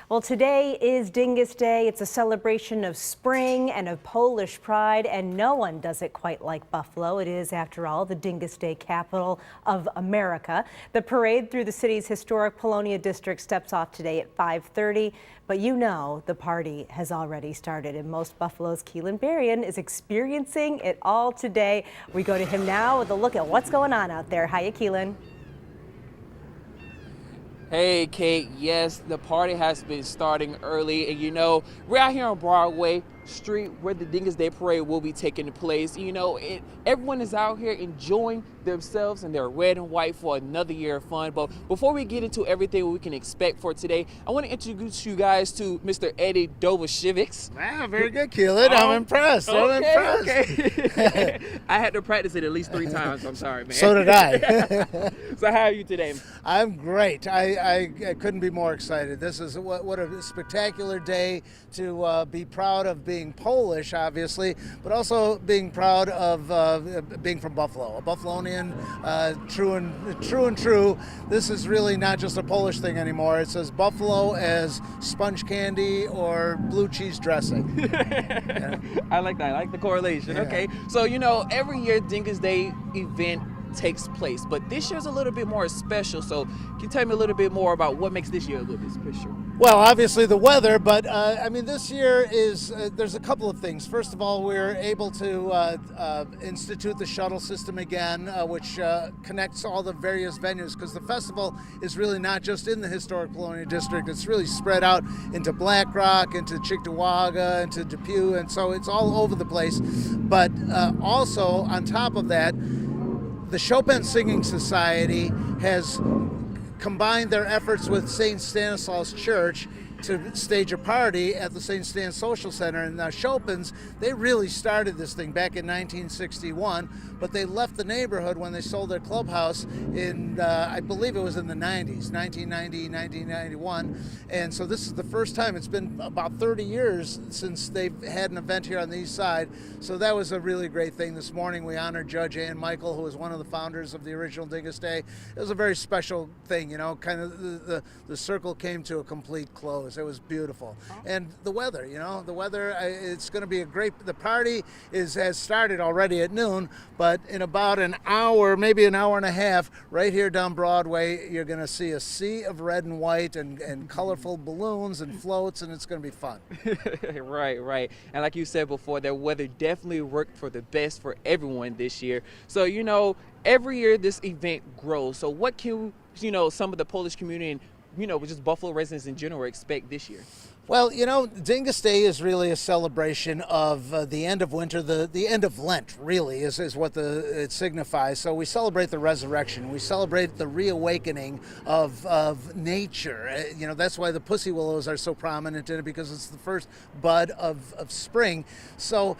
Well, today is Dyngus Day. It's a celebration of spring and of Polish pride, and no one does it quite like Buffalo. It is, after all, the Dyngus Day capital of America. The parade through the city's historic Polonia district steps off today at 5:30, but you know the party has already started, and most Buffalo's Keelan Berrien is experiencing it all today. We go to him now with a look at what's going on out there. Hiya, Keelan. Hey, Kate. Yes, the party has been starting early, and you know, we're out here on Broadway Street where the Dyngus Day Parade will be taking place. You know, everyone is out here enjoying themselves and their red and white for another year of fun. But before we get into everything we can expect for today, I want to introduce you guys to Mr. Eddie Dovashevich. Wow, very good, Keelan. I'm impressed. I'm impressed. Okay. I had to practice it at least 3 times. I'm sorry, man. So did I. So how are you today? I'm great. I couldn't be more excited. This is what a spectacular day to be proud of being Polish, obviously, but also being proud of being from Buffalo, a Buffalonian, true and true. This is really not just a Polish thing anymore. It's as Buffalo as sponge candy or blue cheese dressing. Yeah. I like that. I like the correlation. Yeah. Okay, so you know, every year Dyngus Day event takes place, but this year's a little bit more special. So can you tell me a little bit more about what makes this year a little bit special? Well, obviously the weather, but I mean, this year is there's a couple of things. First of all, we're able to institute the shuttle system again, which connects all the various venues, because the festival is really not just in the historic Polonia district. It's really spread out into Black Rock, into Cheektowaga, into Depew, and so it's all over the place. But also on top of that, the Chopin Singing Society has combined their efforts with St. Stanislaus Church to stage a party at the St. Stan Social Center. And now Chopin's, they really started this thing back in 1961, but they left the neighborhood when they sold their clubhouse in, I believe it was in the 90s, 1990, 1991. And so this is the first time. It's been about 30 years since they've had an event here on the east side. So that was a really great thing. This morning we honored Judge Ann Michael, who was one of the founders of the original Dyngus Day. It was a very special thing, you know, kind of the circle came to a complete close. It was beautiful. And the weather, you know, the weather, it's going to be a great, the party has started already at noon, but in about an hour, maybe an hour and a half, right here down Broadway, you're going to see a sea of red and white and colorful balloons and floats, and it's going to be fun. Right. And like you said before, the weather definitely worked for the best for everyone this year. So, you know, every year this event grows. So what can, you know, some of the Polish community and, you know, just Buffalo residents in general expect this year? Well, you know, Dyngus Day is really a celebration of the end of winter, the end of Lent, really, is what it signifies. So we celebrate the resurrection. We celebrate the reawakening of nature. You know, that's why the pussy willows are so prominent in it, because it's the first bud of spring. So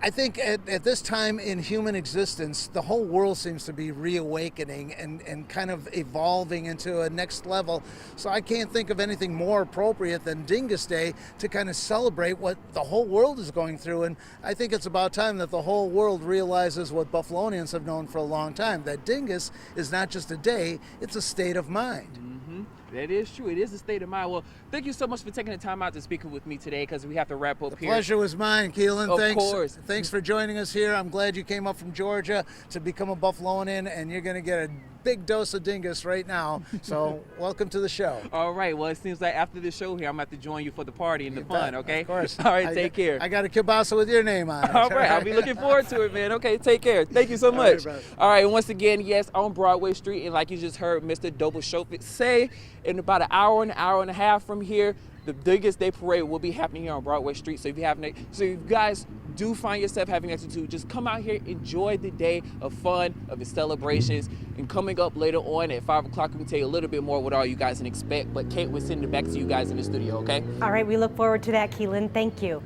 I think at this time in human existence, the whole world seems to be reawakening and kind of evolving into a next level. So I can't think of anything more appropriate than Dyngus Day to kind of celebrate what the whole world is going through. And I think it's about time that the whole world realizes what Buffalonians have known for a long time, that Dyngus is not just a day, it's a state of mind. That is true. It is a state of mind. Well, thank you so much for taking the time out to speak with me today, because we have to wrap up here. The pleasure was mine, Keelan. Of course. Thanks for joining us here. I'm glad you came up from Georgia to become a Buffalonian, and you're going to get a big dose of Dyngus right now. So welcome to the show. All right. Well, it seems like after the show here, I'm going to have to join you for the party and the fun, okay? Of course. All right. Take care. I got a kielbasa with your name on it. All right. I'll be looking forward to it, man. Okay. Take care. Thank you so much. All right. And once again, yes, on Broadway Street. And like you just heard Mr. Dovashevich say, in about an hour and a half from here, the Dyngus Day Parade will be happening here on Broadway Street. So if you guys do find yourself having attitude, just come out here, enjoy the day of fun, of the celebrations. And coming up later on at 5 o'clock, we can tell you a little bit more what all you guys can expect. But Kate, we're sending it back to you guys in the studio, okay? All right, we look forward to that, Keelan. Thank you.